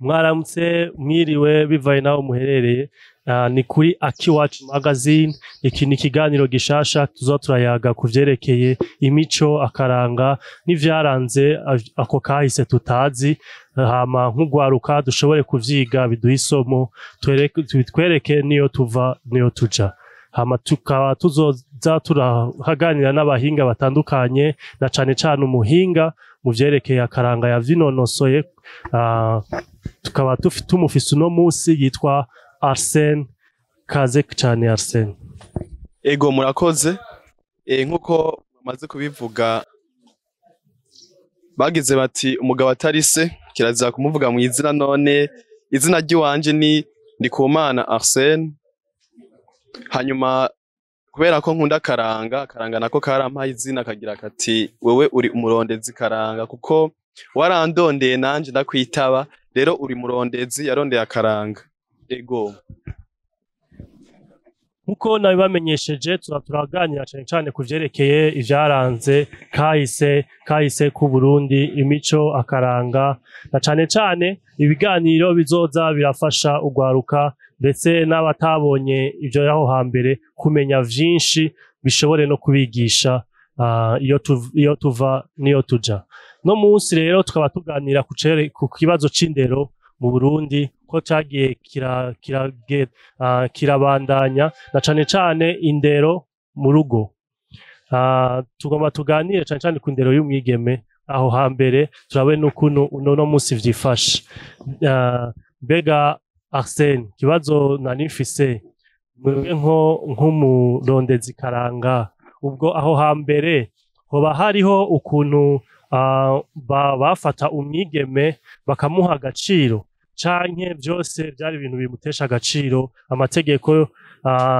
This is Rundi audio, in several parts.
Mwaramutse mwiriwe bivaye naho muherereye. Ni kuri Akiwacu Magazine. Iki ni ikiganiro gishasha tuzo turayaga kuvyerekeye imico, akaranga n'ivyaranze ako kahise tutazi, hama nk'ugwaruka dushobore kuvyiga biduha isomo, twereke niyo tuva niyo tuja. Hama tukaba tuzoza turahaganira n'abahinga batandukanye, na cane cane umuhinga mu vyerekeye akaranga yavyinonosoye. Tukaba tumufise uno musi yitwa Arsene. Kaze cyane Arsene. Ego murakoze. Nkuko bamaze kubivuga, bagize bati umugabo atari se kirazira kumuvuga mu izina, none izina ry'iwanje ni Ndikumana Arsene. Hanyuma kubera ko nkunda karanga nako karampaye izina kagira kati wewe uri umurondezi karanga, kuko warandondeye nanje ndakwitaba, rero uri murondezi yarondeye akaranga. Ego nkuko nabibamenyesheje, turaganira cyane cyane kuvyerekeye ivyaranze kahise ku Burundi, imico, akaranga, na cane cane ibiganiro bizoza birafasha ugwaruka ndetse n'abatabonye ivyo yaho hambere kumenya vyinshi bishobore no kubigisha iyo tuva niyo tuja. No munsi rero tukaba tuganira ku kibazo c'indero mu Burundi, ko cagiye kirabandanya, na cane cane indero mu rugo. Tugomba tuganire cane cane ku ndero y'umwigeme aho hambere, turabe n'ukuntu uno munsi vyifashe. Mbega Arsene, kibazo nari mfise nk'umurondezi karanga, ubwo aho hambere hoba hariho ukuntu bafata umwigeme bakamuha agaciro, canke vyose vyari ibintu bimutesha agaciro? Amategeko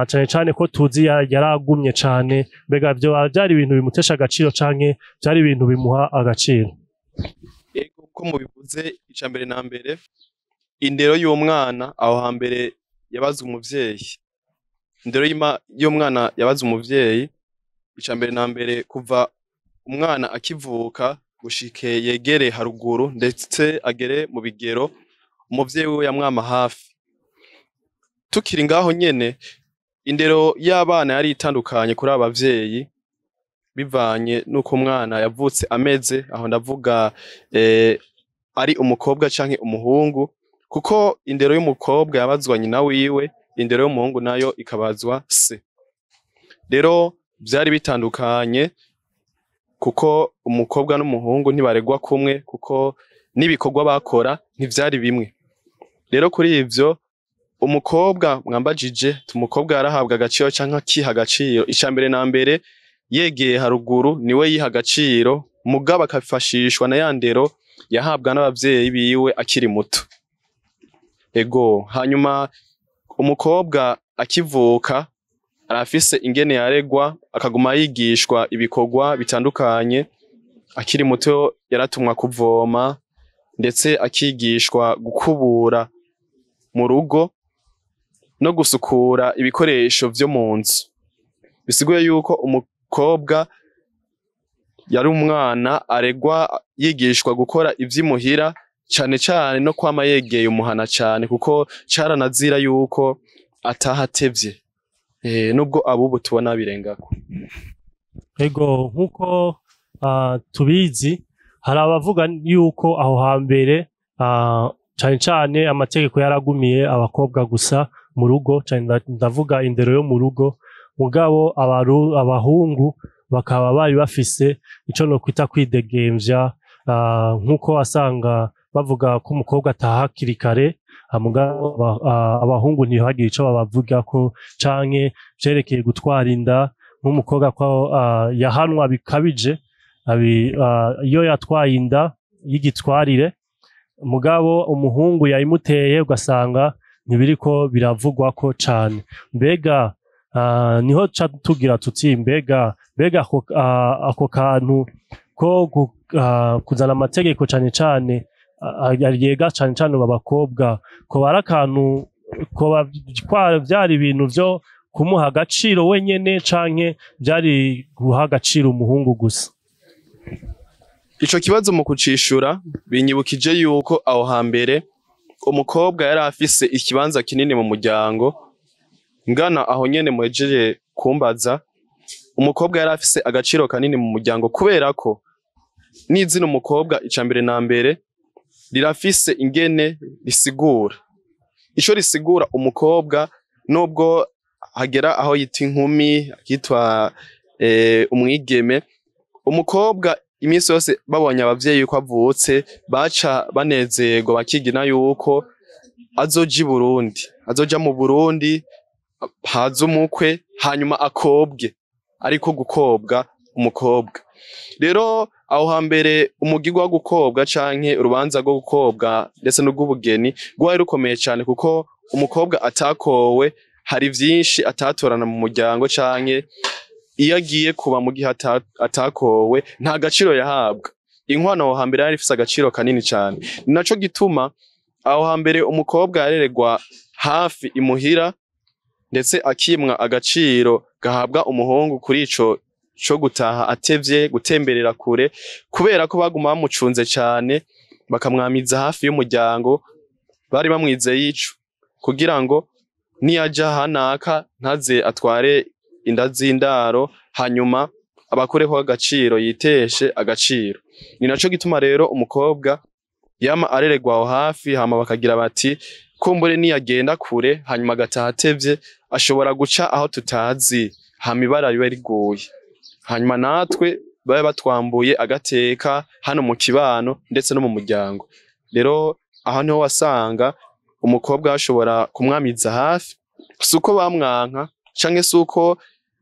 cane cane ko tuzi yaragumye cane, mbega vyo vyari ibintu bimutesha agaciro canke vyari ibintu bimuha agaciro? uko mubivuze, icambere na mbere indero y'umwana aho hambere yabaza umuvyeyi. Indero y'umwana yabaza umuvyeyi, icambere na mbere kuva umwana akivuka gushike yegere haruguru ndetse agere mu bigero, umuvyeyi we yamwama hafi. Tukiri ngaho nyene, indero y'abana yari itandukanye kuri abavyeyi bivanye nuko umwana yavutse ameze. Aho ndavuga ari umukobwa canke umuhungu, kuko indero y'umukobwa yabazwa nyina wiwe, indero y'umuhungu nayo ikabazwa se. Rero vyari bitandukanye, kuko umukobwa n'umuhungu ntibaregwa kumwe, kuko n'ibikorwa bakora ntivyari bimwe. Rero kuri ivyo, umukobwa mwambajije, umukobwa yarahabwa agaciro canke akiha agaciro, icambere na mbere yegeye haruguru niwe yiha agaciro, mugabo akafashishwa na ya ndero yahabwa n'abavyeyi biwe akiri muto. Ego hanyuma umukobwa akivuka arafise ingene yaregwa, akaguma yigishwa ibikorwa bitandukanye. Akiri muto yaratumwa kuvoma, ndetse akigishwa gukubura mu rugo no gusukura ibikoresho vyo mu nzu. Bisiguye yuko umukobwa yari umwana aregwa yigishwa gukora ivy'imuhira, cane cane no kwama yegeye umuhana cane, kuko caranazira yuko atahatevye. Nubwo abubu tubona birengako. Ego nkuko tubizi, hari abavuga yuko aho hambere cane cane amategeko yaragumiye abakobwa gusa mu rugo, cane ndavuga indero yo mu rugo, mugabo abahungu bakaba bari bafise ico no kwita kwidegemvya, nkuko wasanga bavuga ko umukobwa ataha hakiri kare, abahungu ntihagire ico babavugako, canke vyerekeye gutwara inda, nk'umukobwa ko yahanwa bikabije iyo yatwaye inda y'igitwarire, mugabo umuhungu yayimuteye ugasanga ntibiriko biravugwako cane. Mbega niho tugira tuti, mbega ako kantu ko kuzana amategeko cane cane yega cane cane abakobwa, ko bari akantu, ko vyari ibintu vyo kumuha agaciro wenyene, canke vyari guha agaciro umuhungu gusa? Ico kibazo mu kucishura binyibukije yuko aho hambere umukobwa yari afise ikibanza kinini mu muryango, ngana aho nyene muhejeje kumbaza, umukobwa yari afise agaciro kanini mu muryango kubera ko n'izina umukobwa icambere na mbere rirafise ingene risigura. Ico risigura umukobwa nubwo hagera aho yita inkumi, akitwa umwigeme, umukobwa iminsi yose babonye abavyeyi yuko avutse baca banezerwa bakigina yuko azoja i Burundi, azoja mu Burundi haza umukwe hanyuma akobwe, ariko gukobwa umukobwa. Rero aho hambere umugirwa wo gukobwa canke urubanza rwo gukobwa ndetse n'urw'ubugeni rwari rukomeye cane, kuko umukobwa atakowe hari vyinshi atatorana mu muryango, canke iyo agiye kuba mu gihe atakowe nta gaciro yahabwa. Inkwano aho hambere yari ifise agaciro kanini cane, ni naco gituma aho hambere umukobwa yarererwa hafi imuhira, ndetse akimwa agaciro gahabwa umuhungu kuri ico co gutaha atevye, gutemberera kure, kubera ko baguma bamucunze cane, bakamwamiza hafi y'umuryango, bari bamwizeye ico kugira ngo niyaja hanaka ntaze atware inda z'indaro, hanyuma abakureho agaciro, yiteshe agaciro. Ni naco gituma rero umukobwa yama arererwa aho hafi, hama bakagira bati kumbure niyagenda kure hanyuma agataha atevye ashobora guca aho tutazi, hama ibara ribe riguye, hanyuma natwe babe batwambuye agateka hano mu kibano ndetse no mu muryango. Rero aho niho wasanga umukobwa bashobora kumwamiza hafi, suko bamwanka canke suko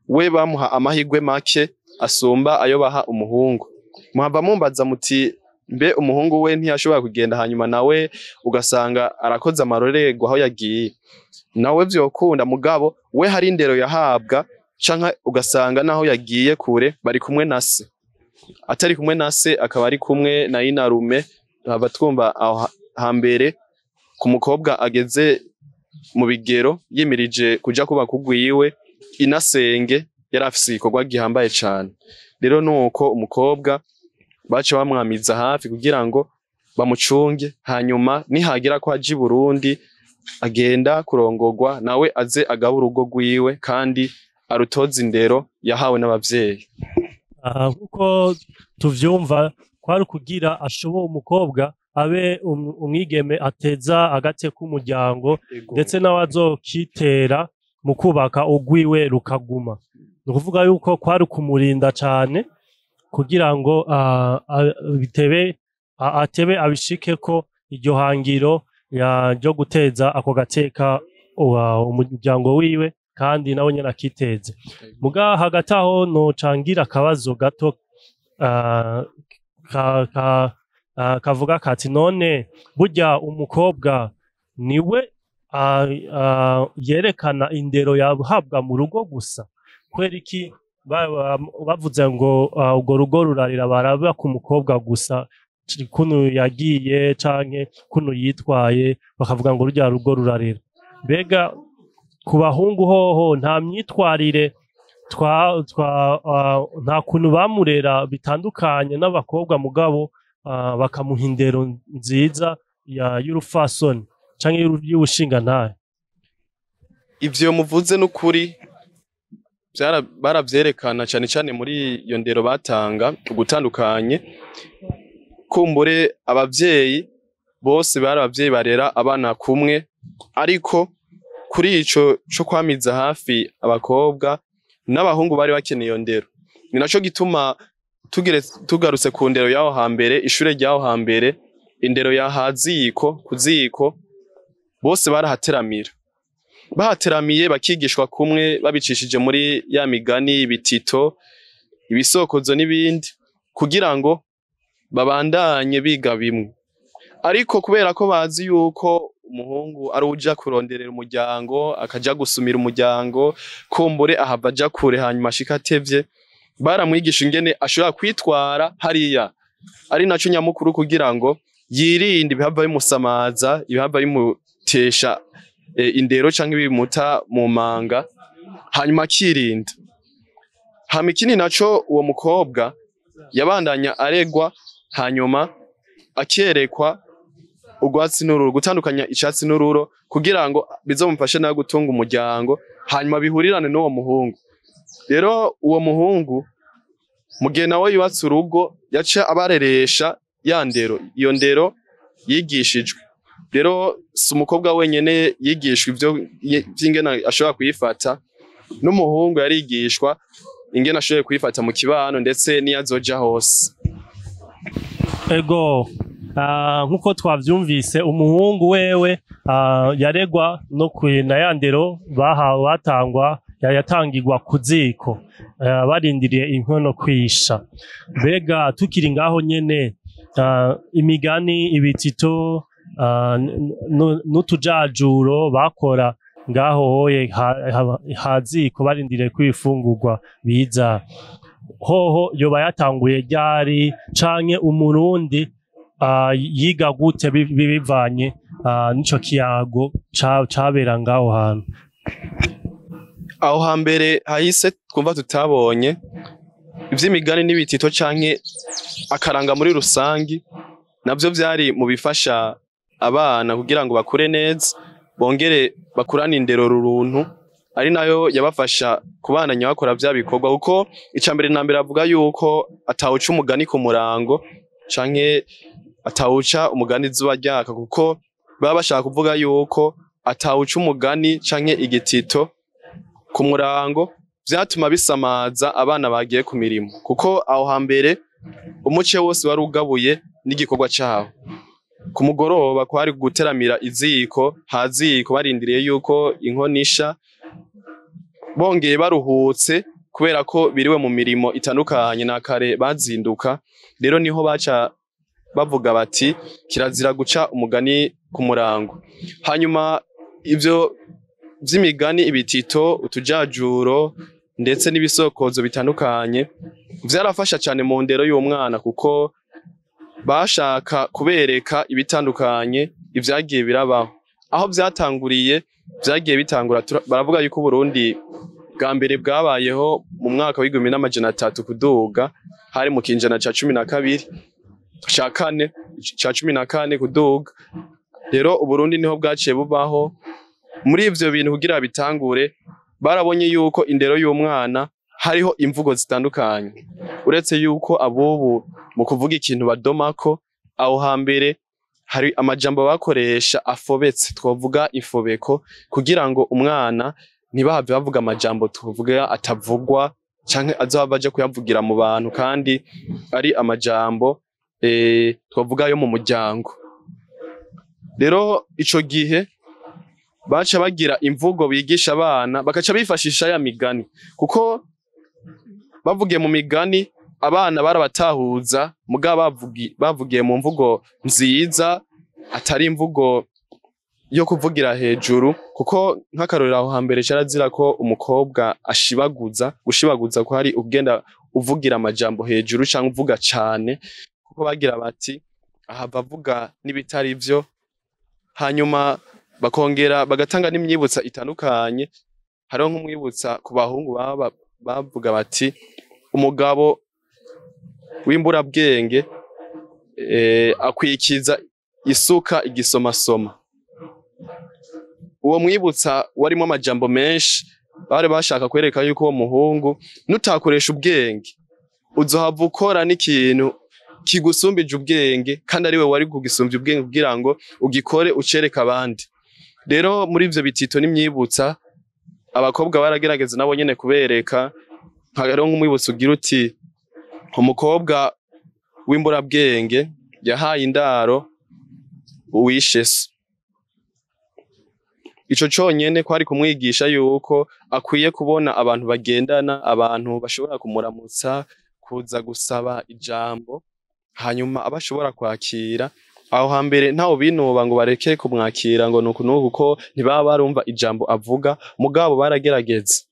we bamuha amahirwe make asumba ayo baha umuhungu. Muhava mumbaza muti mbe umuhungu we ntiyashobora kugenda hanyuma nawe ugasanga arakoze amarorerwa aho yagiye? Nawe vyokunda, mugabo we hari indero yahabwa, canke ugasanga naho yagiye kure bari kumwe na se, atari kumwe na se akaba ari kumwe na inarume. Hava twumva aho hambere ku mukobwa ageze mu bigero yimirije kuja kuba kugwiwe, inasenge yari afise igikorwa gihambaye cane. Rero nuko umukobwa baca bamwamiza hafi kugira ngo bamucunge, hanyuma nihagira ko aja i Burundi agenda kurongorwa, nawe aze agabe urugo rwiwe kandi arutoza indero yahawe n'abavyeyi. Nkuko tuvyumva kwari kugira ashobora umukobwa abe umwigeme ateza agate k'umuryango, ndetse nawe azokitera mu kubaka ugwiwe rukaguma. Ni ukuvuga yuko kwari kumurinda cane kugira ngo atebe abishike ko iryo hangiro ryo guteza ako gateka umuryango wiwe, kandi nawe nyene akiteze. Muga hagati aho nocangira akabazo gato kavuga kati none burya umukobwa niwe yerekana indero yahabwa mu rugo gusa? Kubera iki bavuze ngo urwo rugo rurarira baraba ku mukobwa gusa, kuno yagiye canke kuno yitwaye bakavuga ngo rurya rugo rurarira? Mbega ku bahungu hoho nta myitwarire nta kuntu bamurera bitandukanye n'abakobwa, mugabo bakamuha indero nziza y'urufasoni canke y'ubushingantahe? Ivyo muvuze n'ukuri baravyerekana cane cane muri iyo ndero batanga, ugutandukanye. Kumbure abavyeyi bose bari abavyeyi barera abana kumwe, ariko kuri ico co kwamiza hafi abakobwa n'abahungu bari bakeneye iyo ndero. Ni naco gituma tugarutse ku ndero yaho hambere, ishure ryaho hambere, indero yahaziko kuziko bose barahateramira, bahateramiye bakigishwa kumwe, babicishije muri ya migani, ibitito, ibisokozo n'ibindi, kugira ngo babandanye biga bimwe. Ariko kubera ko bazi yuko umuhungu ari uja kuronderera umuryango, akaja gusumira umuryango, kumbure ahava aja kure hanyuma ashika atevye, baramwigisha ingene ashobora kwitwara hariya, ari naco nyamukuru kugira ngo yirinde ibihava bimusamaza, ibihava bimutesha indero canke bimuta mu manga, hanyuma akirinda. Hama ikindi naco uwo mukobwa yabandanya aregwa, hanyuma akerekwa urwatsi n'ururo, gutandukanya icatsi n'ururo kugira ngo bizomufashe nawe gutunga umuryango hanyuma bihurirane n'uwo muhungu. Rero uwo muhungu mu gihe nawe yubatse urugo yaca abareresha ya ndero, iyo ndero yigishijwe. Rero si umukobwa wenyene yigishwa ivyo vy'ingene ashobora kuyifata, n'umuhungu yarigishwa ingene ashoboye kuyifata mu kibano ndetse niyo azoja hose. Ego nkuko twavyumvise umuhungu wewe yaregwa no kwina ya ndero batangwa yatangirwa ku ziko barindiriye inkono kwisha. Mbega tukiri ngaho nyene imigani, ibitito n'utujajuro bakora ngaho hoye haziko barindiriye kwifungurwa biza, hoho yoba yatanguye ryari canke umurundi yiga gute bivanye n'ico kiyago cabera ngaho hantu? Aho hambere hahise twumva tutabonye ivy'imigani n'ibitito canke akaranga muri rusangi, navyo vyari mu bifasha abana kugira ngo bakure neza bongere bakurane indero ruruntu, ari nayo yabafasha kubananya bakora vya bikorwa, kuko icambere na mbere avuga yuko atawuca umugani ku murango canke atawuca umugani izuba ryaka, kuko baba bashaka kuvuga yuko atawuca umugani canke igitito ku murango vyatuma bisamaza abana bagiye ku mirimo, kuko aho hambere umuce wose wari ugabuye n'igikorwa cawo. Ku mugoroba kwari guteramira iziko haziko barindiriye yuko inkono isha, bongeye baruhutse kubera ko biriwe mu mirimo itandukanye na kare bazinduka. Rero niho baca bavuga bati kirazira guca umugani ku murango. Hanyuma ivyo vy'imigani, ibitito, utujajuro ndetse n'ibisokozo bitandukanye vyarafasha cane mu ndero y'umwana, kuko bashaka kubereka ibitandukanye ivyagiye birabaho. Aho vyatanguriye vyagiye bitangura, baravuga yuko Burundi bwa mbere bwabayeho mu mwaka w'1300 kuduga, hari mu kinjana ca 12 ca 14 kuduga. Rero Uburundi niho bwaciye bubaho. Muri ivyo bintu kugira bitangure barabonye yuko indero y'umwana hariho imvugo zitandukanye, uretse yuko abubu mu kuvuga ikintu badomako, aho hambere hari amajambo bakoresha afobetse, twovuga ifobeko, kugira ngo umwana ntibahave bavuga amajambo tuvuga atavugwa canke azohava aja kuyavugira mu bantu kandi ari amajambo twovuga yo mu muryango. Rero ico gihe baca bagira imvugo bigisha abana, bakaca bifashisha ya migani, kuko bavugiye mu migani abana barabatahuza, mugabo bavugiye mu mvugo nziza atari imvugo yo kuvugira hejuru, kuko nk'akarorero aho hambere carazira ko umukobwa gushibaguza ko hari ugenda uvugira amajambo hejuru canke uvuga cane, kuko bagira bati ahava avuga n'ibitari vyo. Hanyuma bakongera bagatanga n'imyibutsa itandukanye. Hariho nk'umwibutsa ku bahungu bavuga bati umugabo w'imburabwenge akwikiza isuka igisomasoma. Uwo mwibutsa warimo amajambo menshi, bari bashaka kwereka yuko uwo muhungu nutakoresha ubwenge uzohava ukora n'ikintu kigusumbije ubwenge, kandi ari we wari kugisumbya ubwenge kugira ngo ugikore ucereka abandi. Rero muri ivyo bitito n'imyibutsa abakobwa baragerageza nabo nyene kubereka, hariho nk'umwibutsa ugira uti umukobwa w'imburabwenge yahaye indaro uwishe so. Ico conyene kwari kumwigisha yuko akwiye kubona abantu bagendana, abantu bashobora kumuramutsa, kuza gusaba ijambo, hanyuma abashobora kwakira. Aho hambere ntawo binuba ngo bareke kumwakira ngo nuko kuko ntibaba barumva ijambo avuga, mugabo baragerageza.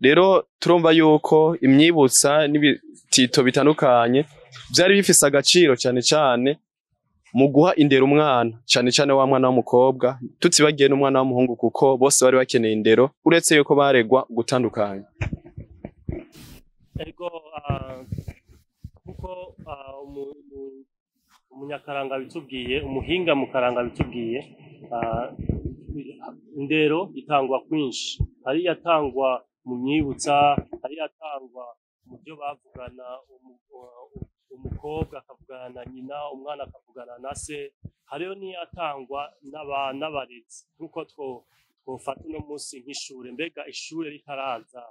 Rero turumva yuko imyibutsa n'ibitito bitandukanye vyari bifise agaciro cane cane mu guha indero umwana, cane cane wa mwana w'umukobwa, tutibagiye n'umwana w'umuhungu, kuko bose bari bakeneye indero, uretse yuko baregwa gutandukanye. Ego kuko umunyakaranga bitubwiye, umuhinga mu karanga bitubwiye, ah, indero itangwa kwinshi. Hari iyatangwa mu myibutsa, hari iyatangwa mu byo bavugana, umukobwa akavugana na nyina, umwana akavugana na se, hariho n'iyatangwa n'abarezi. Nk'uko twofata uno munsi nk'ishure, mbega ishure ritaraza,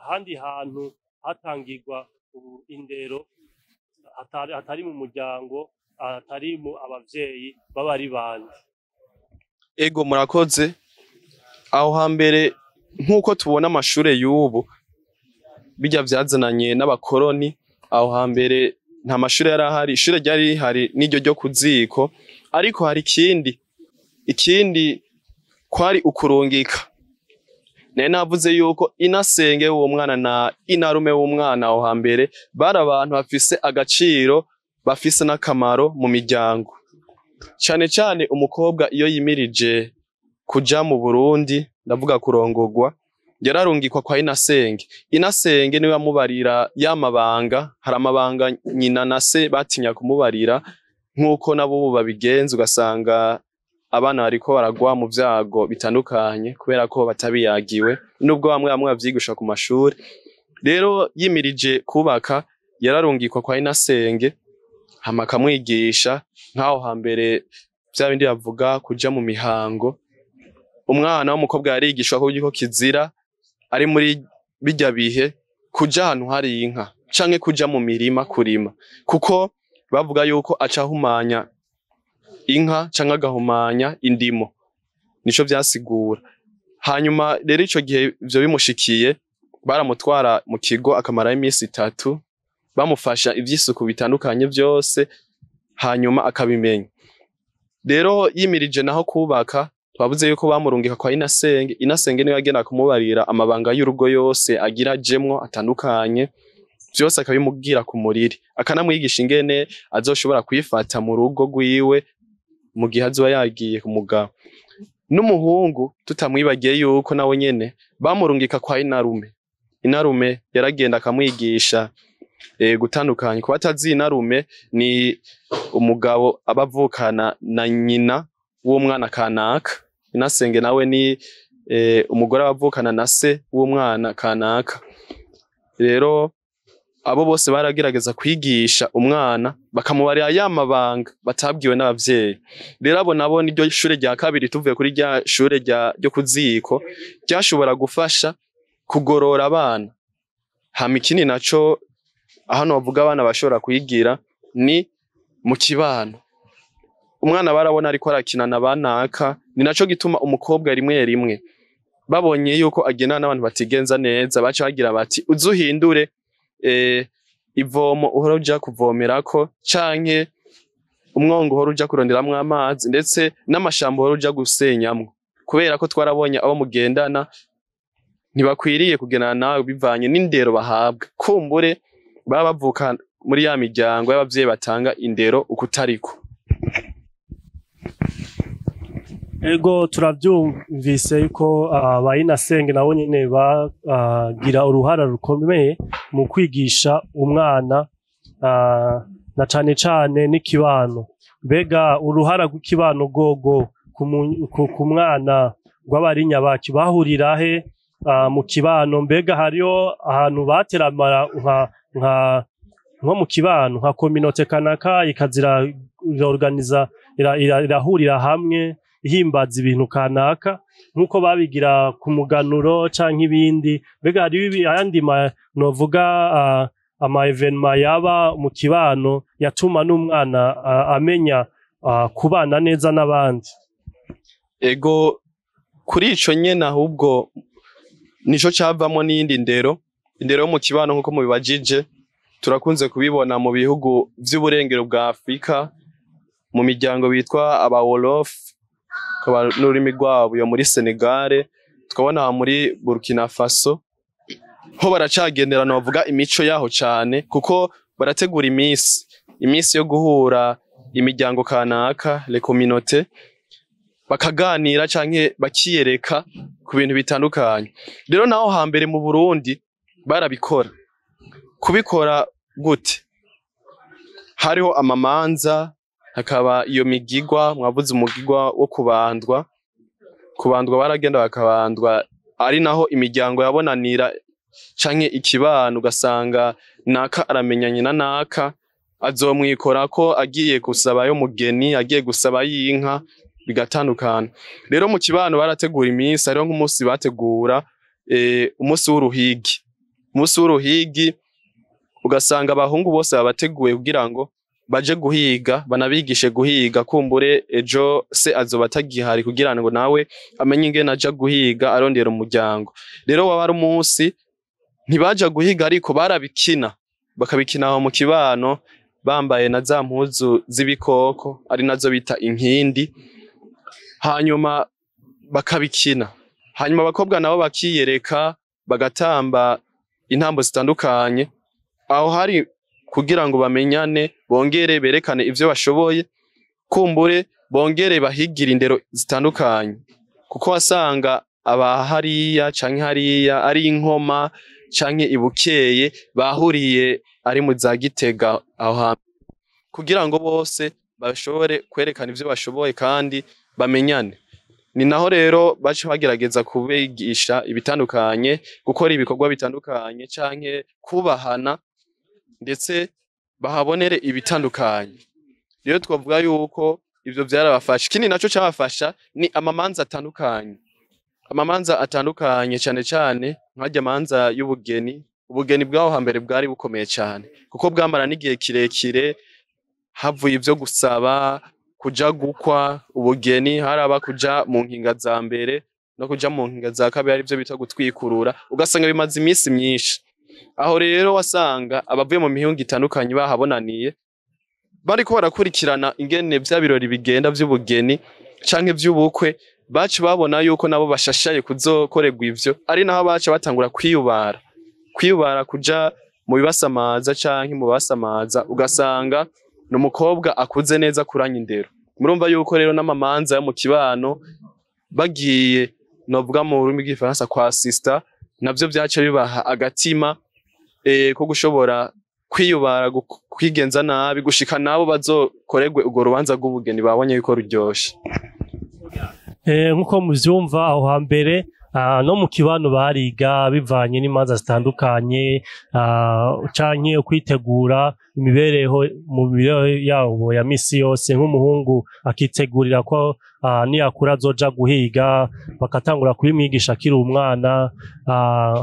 ahandi hantu hatangirwa indero atari mu muryango, atari mu abavyeyi baba ari bande? Ego murakoze. Aho hambere nk'uko tubona amashure y'ubu bijya vyazananye n'abakoroni, aho hambere nta mashure yari ahari, ishure ryari rihari n'iryo ryo kuziko, ariko hari ikindi kwari ukurungika. Nari navuze yuko inasenge w'uwo mwana na inarume w'umwana aho hambere bari abantu bafise agaciro, bafise n'akamaro mu miryango. Cane cane umukobwa iyo yimirije kuja mu Burundi, ndavuga kurongorwa, yararungikwa kwa inasenge. Inasenge niwe yamubarira y'amabanga, hari amabanga nyina na se batinya kumubarira, nk'uko nabo babigenza, ugasanga abana bariko baragwa mu vyago bitandukanye kubera ko batabiyagiwe, nubwo bamwe bavyigisha ku mashuri. Rero yimirije kubaka, yararungikwa kwa inasenge, hama akamwigisha nk'aho hambere vya bindi bavuga kuja mu mihango. Umwana w'umukobwa yarigishwa ko kizira ari muri bijya bihe kuja ahantu hari inka canke kuja mu mirima kurima, kuko bavuga yuko aca ahumanya inka canke agahumanya indimo, nico vyasigura. Hanyuma rero ico gihe ivyo bimushikiye, baramutwara mu kigo akamarayo imisi 3, bamufasha ivy'isuku bitandukanye vyose, hanyuma akabimenya. Rero yimirije naho kubaka, twavuze yuko bamurungika kwa inasenge. Inasenge niwe yagenda kumubarira amabanga y'urugo yose agira ajemwo atandukanye, vyose akabimubwira ku muriri, akanamwigisha ingene azoshobora kwifata mu rugo rwiwe mu gihe azoba yagiye ku mugabo. N'umuhungu tutamwibagiye yuko nawe nyene bamurungika kwa inarume. Inarume yaragenda akamwigisha gutandukanya. Kuba atazi inarume, ni umugabo abavukana na nyina w'umwana kanaka. Inasenge nawe ni umugore abavukana na se w'umwana kanaka. Rero abo bose baragerageza kwigisha umwana, bakamubarira y'amabanga batabwiwe n'abavyeyi. Rero abo nabo niryo shure rya kabiri, tuvuye kuri rya shure ryo kuziko, ryashobora gufasha kugorora abana. Hama ikindi naco hano bavuga abana bashobora kwigira ni mu kibano. Umwana barabona ariko arakina na banaka, ni naco gituma umukobwa rimwe babonye yuko agenda n'abantu batigenza neza, baca bagira bati uzuhindure ivomo uhora uja kuvomerako, canke umwongo uhora uja kuronderamwo amazi, ndetse n'amashamba uhora uja gusenyamwo, kubera ko twarabonye abo mugendana ntibakwiriye kugendana nawe bivanye n'indero bahabwa. Kumbure baba bavuka muri ya miryango y'abavyeyi batanga indero ukutariko. Ego turavyumvise yuko abayinasenge nabo nyene bagira uruhara rukomeye mu kwigisha umwana, na cane cane n'ikibano. Mbega uruhara rw'ikibano rwogo ku mwana rw'abari nyabaki bahurira he mu kibano? Mbega hariyo ahantu bateramara nko mu kibano nka kominote kanaka ikazira organiza irahurira hamwe ihimbaza ibintu kanaka nkuko babigira ku muganuro canke ibindi? Mbega hariyo ayandi novuga ama evenement yaba mu kibano yatuma n'umwana amenya kubana neza n'abandi? Ego kuri ico nyene ahubwo nico cavamo n'iyindi ndero yo mu kibano. Nkuko mubibajije, turakunze kubibona mu bihugu vy'uburengero bwa Afrika, mu miryango bitwa aba Wolof, kaba n'ururimi rwabo yo muri Senegal, tukabona muri Burkina Faso ho baracagenderana bavuga imico yaho cane, kuko barategura imisi yo guhura imiryango kanaka, les communautés, bakaganira canke bakiyereka ku bintu bitandukanye. Rero naho hambere mu Burundi barabikora. Kubikora gute? hariho amamanza, hakaba iyo migigwa, mwavuze umugigwa wo kubandwa baragenda bakabandwa, ari naho imiryango yabonanira canke ikibano, ugasanga naka aramenyanye na naka, azomwikora ko agiye gusaba yo mugeni, agiye gusaba y'inka, bigatandukana. Rero mu kibano barategura iminsi, hariho nk'umunsi bategura umunsi w'uruhigi. Umunsi w'uruhigi ugasanga abahungu bose babateguye kugira ngo baje guhiga, banabigishe guhiga, kumbure ejo se azoba atagihari kugira ngo nawe amenye ingene aja guhiga arondera umuryango. Rero waba ari umunsi ntibaja guhiga ariko barabikina, bakabikina aho mu kibano bambaye na za mpuzu z'ibikoko ari nazo bita inkindi, hanyuma bakabikina. Hanyuma abakobwa nabo bakiyereka, bagatamba intambo zitandukanye, aho hari kugira ngo bamenyane, bongere berekane ivyo bashoboye, kumbure bongere bahigira indero zitandukanye, kuko wasanga abahariya canke hariya ari inkoma canke ibukeye bahuriye ari mu za Gitega aho hantu, kugira ngo bose bashobore kwerekana ivyo bashoboye kandi bamenyane. Ni naho rero baca bagerageza kubigisha ibitandukanye, gukora ibikorwa bitandukanye canke kubahana, ndetse bahabonere ibitandukanye. Rero twavuga yuko ivyo vyarabafasha. Ikindi naco cabafasha ni amamanza atandukanye. Amamanza atandukanye cane cane nk'arya manza y'ubugeni. Ubugeni bwaho hambere bwari bukomeye cane, kuko bwamara n'igihe kirekire, havuye ivyo gusaba, kuja gukwa. Ubugeni haraba kuja mu nkinga za mbere no kuja mu nkinga za kabiri, arivyo bita gutwikurura, ugasanga bimaze imisi myinshi. Aho rero wasanga abavuye mu mihungu itandukanye bahabonaniye, bariko barakurikirana ingene vya birori bigenda vy'ubugeni canke vy'ubukwe, baca babona yuko nabo bashashaye kuzokorerwa ivyo, ari naho baca batangura kwiyubara kuja mu bibasamaza canke mu basamaza, ugasanga n'umukobwa akuze neza kuranya indero. Murumva yuko rero n'amamanza yo mu kibano bagiye, novuga mu rurimi rw'igifaransa, kwa sister, navyo vyaca bibaha agatima ko gushobora kwiyubara, kwigenza nabi, gushika nabo bazokorerwe urwo rubanza rw'ubugeni babonye yuko ruryoshe. Nkuko muvyumva aho hambere no mu kibano bariga bivanye n'imanza zitandukanye, canke kwitegura imibereho mu mibereho yabo ya misi yose. Nk'umuhungu akitegurira ko niyakura azoja guhiga, bakatangura kubimwigisha akiri umwana,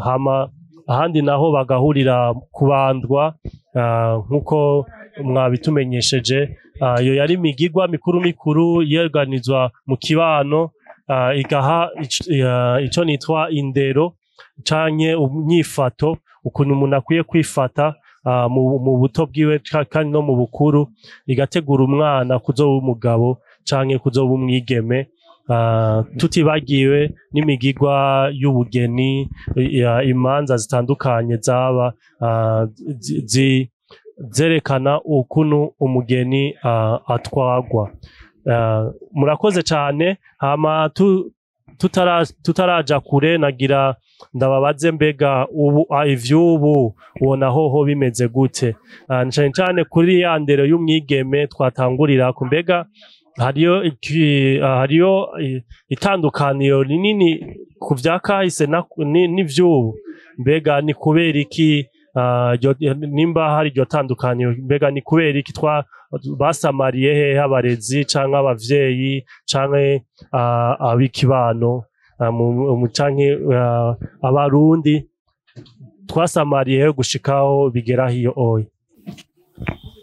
hama ahandi naho bagahurira kubandwa, nkuko mwabitumenyesheje. Iyo yari imigigwa mikuru yeganizwa mu kibano, igaha ico nitwa indero canke umyifato, ukuntu umuntu akwiye kwifata mu buto bwiwe kandi no mu bukuru, igategura umwana kuzoba umugabo canke kuzoba umwigeme. Tutibagiwe n'imigigwa y'ubugeni, imanza zitandukanye zaba zerekana ukuntu umugeni atwagwa. Murakoze cane. Hama tutaraja kure, nagira ndababaze, mbega ubu ivy'ubu ubona hoho bimeze gute? Cane cane kuri ya ndero y'umwigeme twatangurira ku, mbega hariyo itandukaniro rinini ku vyakahise n'ivy'ubu? Mbega ni kubera iki, nimba hari iryo tandukaniro, mbega ni kubera iki basamariye hehe abarezi canke abavyeyi canke ab'ikibano, canke abarundi, twasamariye hehe gushikaho bigera hiyo oya?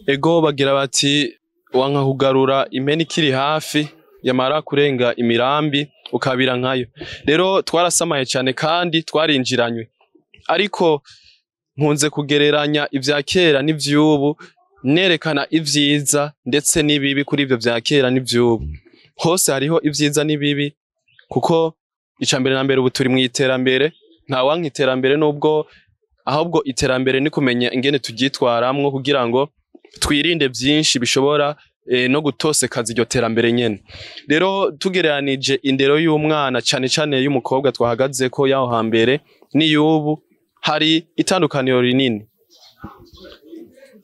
Ego bagira bati wanka kugarura impene ikiri hafi, yamara kurenga imirambi ukabira nkayo. Rero twarasamaye cane kandi twarinjiranywe, ariko nkunze kugereranya ivya kera n'ivy'ubu, nerekana ivyiza ndetse n'ibibi kuri ivyo vya kera n'ivy'ubu. Hose hariho ivyiza n'ibibi, kuko icambere na mbere ubu turi mw'iterambere, nta wanka iterambere nubwo, ahubwo iterambere ni kumenya ingene turyitwaramwo kugira ngo twirinde vyinshi bishobora no gutosekaza iryo terambere nyene. Rero tugereranije indero y'umwana cane cane y'umukobwa twahagazeko yaho hambere n'iyubu, hari itandukaniro rinini.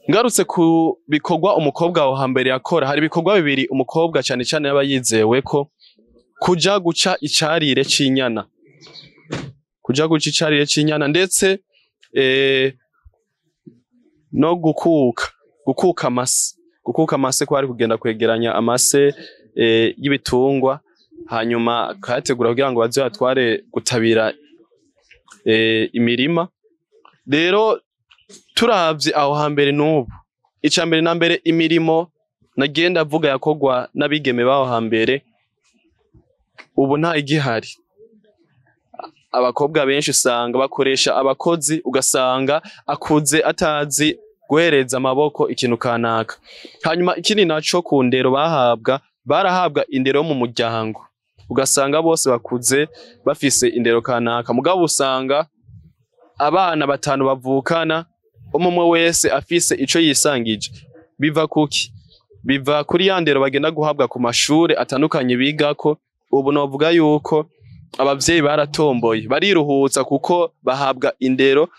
ngarutse ku bikorwa umukobwa aho hambere yakora, hari ibikorwa bibiri umukobwa cyane cyane yaba yizewe ko kuja guca icarire c'inyana, kuja guca icarire c'inyana, ndetse no gukuka amase ko ari kugenda kwegeranya amase y'ibitungwa, hanyuma akayategura kugira ngo baze batware gutabira imirima. Rero turavye aho hambere n'ubu, icambere na mbere imirimo nagenda avuga yakogwa n'abigeme baho hambere ubu nta igihari. Abakobwa benshi usanga bakoresha abakozi, ugasanga akuze atazi guhereza amaboko ikintu kanaka. Hanyuma ikindi naco ku ndero barahabwa indero mu muryango, ugasanga bose bakuze bafise indero kanaka, mugabo usanga abana batanu bavukana umwe wese afise ico yisangije. Biva kuki? Biva kuri ya ndero bagenda guhabwa ku mashure atandukanye bigako. Ubu novuga yuko abavyeyi baratomboye, bariruhutsa kuko bahabwa indero,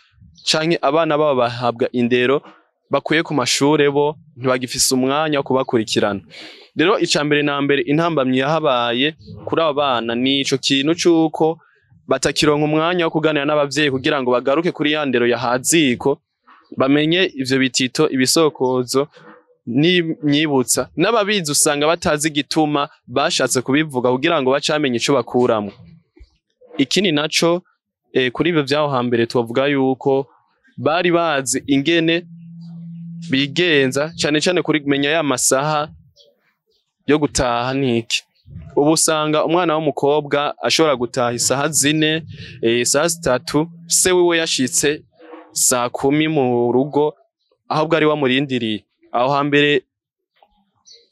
canke abana babo bahabwa indero bakuye ku mashure, bo ntibagifise umwanya wo kubakurikirana. Rero icambere na mbere intambamyi yahabaye kuri abo bana ni ico kintu c'uko batakironka umwanya wo kuganira n'abavyeyi kugira ngo bagaruke kuri ya ndero yahaziko, bamenye ivyo bitito, ibisokozo n'imyibutsa. N'ababizi usanga batazi igituma bashatse kubivuga kugira ngo bacamenye ico bakuramo. Ikindi naco kuri ivyo vyaho hambere tuvuga yuko bari bazi ingene bigenza, cane cane kuri kumenya ya masaha yo gutaha niki. Ubu usanga umwana w'umukobwa ashobora gutaha isaha 4, isaha 3, se wiwe yashitse saa 10 mu rugo, ahubwo ari wamurindiriye. Aho hambere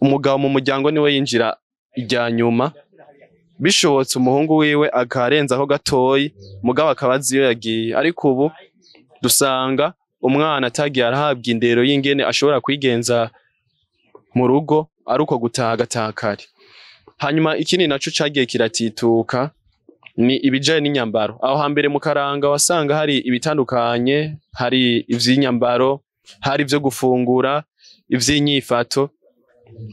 umugabo mu muryango niwe yinjira ijya nyuma, bishobotse umuhungu wiwe akarenzaho gatoyi, mugabo akabazi iyo yagiye. Ariko ubu dusanga umwana atagiye arahabwa indero y'ingene ashobora kwigenza mu rugo, ari uko gutaha agatakare. Hanyuma ikindi naco cagiye kiratituka ni ibijanye n'inyambaro. Aho hambere mu karanga wasanga hari ibitandukanye, hari ivy'inyambaro, hari ivyo gufungura, ivy'inyifato.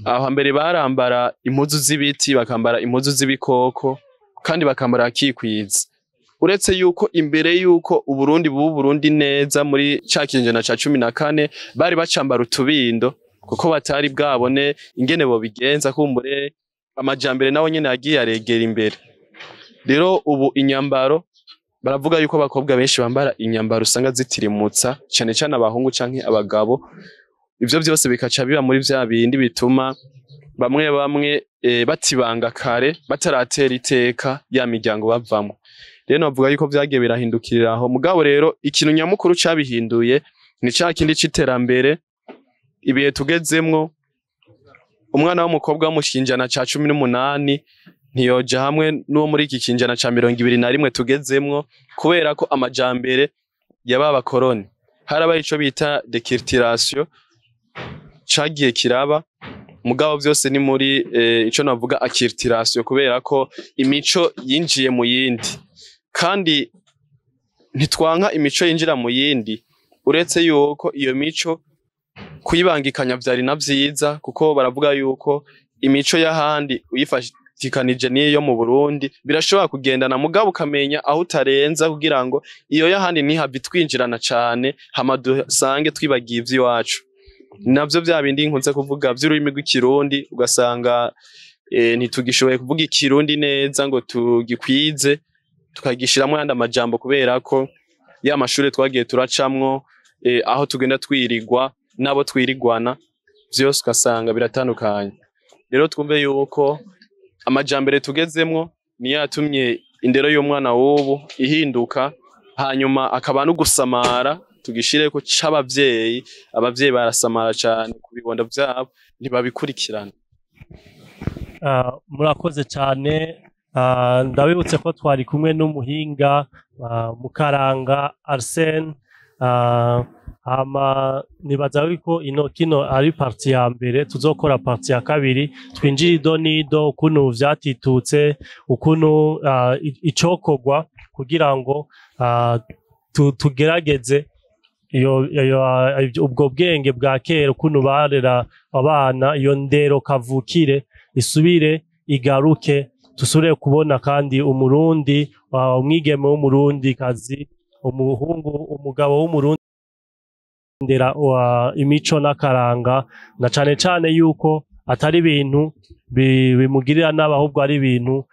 Aho hambere barambara impuzu z'ibiti, bakambara impuzu z'ibikoko, kandi bakambara akikwiza. Uretse yuko imbere yuko Uburundi bubu Burundi neza muri ca kinjana ca 14 bari bacambara utubindo, kuko batari bwabone ingene bo bigenza, kumbure amajambere nawo nyene yagiye aregera imbere. Rero ubu inyambaro baravuga yuko abakobwa benshi bambara inyambaro usanga zitirimutsa, cyane cyane abahungu canke abagabo. Ivyo byose bikaca biba muri vya bindi bituma bamwe batibanga kare, bataratera iteka ya miryango bavamo. Rero navuga yuko vyagiye birahindukirira aho. Mugabo rero ikintu nyamukuru cabihinduye ni ca kindi c'iterambere ibihe tugezemwo. Umwana w'umukobwa wo mu kinjana ca 18 ntiyoja hamwe n'uwo muri iki kinjana ca 21 tugezemwo, kubera ko amajambere yababa koroni. Harabaye ico bita deculturation cagiye kiraba, mugabo byose ni muri ico navuga acculturation, kubera ko imico yinjiye mu yindi, kandi ntitwanka imico yinjira mu yindi, uretse yuko iyo mico kuyibangikanya vyari na vyiza, kuko baravuga yuko imico y'ahandi uyifatikanije n'iyo mu Burundi birashobora kugendana, mugabo ukamenya aho utarenza kugira ngo iyo y'ahandi ntihave twinjirana cane, hama dusange twibagiye ivy'iwacu. Navyo vya bindi nkunze kuvuga vy'ururimi rw'ikirundi, ugasanga ntitugishoboye kuvuga ikirundi neza ngo tugikwize, tukagishiramwo yandi amajambo, kubera ko ya mashure twagiye turacamwo, aho tugenda twirigwa nabo twirigwana, vyose ugasanga biratandukanye. Rero twumve yuko amajambere tugezemwo niyo yatumye indero y'umwana w'ubu ihinduka, hanyuma akaba no gusamara tugishireko c'abavyeyi. Abavyeyi barasamara cane ku bibondo vyabo, ntibabikurikirana. Murakoze cyane. Ndabibutse ko twari kumwe n'umuhinga Mukaranga Arsene. Nibaza yuko kino ari parti ya mbere, tuzokora parti ya kabiri twinjira ido nido ukuntu vyatitutse, ukuntu icokorwa kugira ngo tugerageze ubwo bwenge bwa kera ukuntu barera abana, iyo ndero kavukire isubire igaruke, tusubire kubona kandi umurundi, umwigeme w'umurundi kazi, umugabo w'umurundi ndera imico n'akaranga, na cane cane yuko atari ibintu bimugirira nabi, ahubwo ari ibintu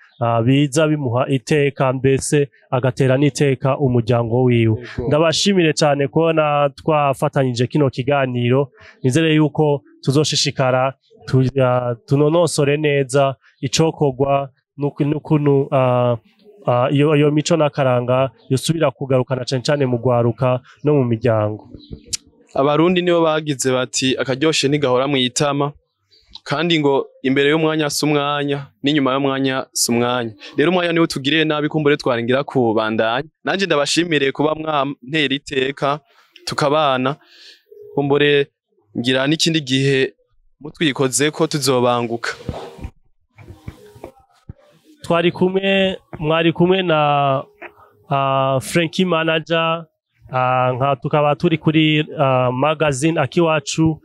biza bimuha iteka, mbese agatera n'iteka umuryango wiwe. Ndabashimire cyane kubona twafatanyije kino kiganiro, nizere yuko tuzoshishikara tunonosore neza icokorwa n'ukuntu iyo mico n'akaranga yosubira kugarukana cane cane mu gwaruka no mu miryango. Abarundi nibo bagize bati akaryoshe ntigahora mw'itama, kandi ngo imbere y'umwanya si umwanya, n'inyuma y'umwanya si umwanya. Rero umwanya niwo tugiriye nabi, kumbure twaringira kubandanya. Nanje ndabashimire kuba mwantera iteka tukabana, kumbure ngira n'ikindi gihe mutwikoze ko tuzobanguka. Mwari kumwe na Frankie Manager, tukaba turi kuri magazine Akiwacu.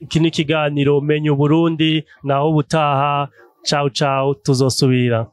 Iki ni ikiganiro Menya Uburundi, naho ubutaha. Ciao ciao, tuzosubira.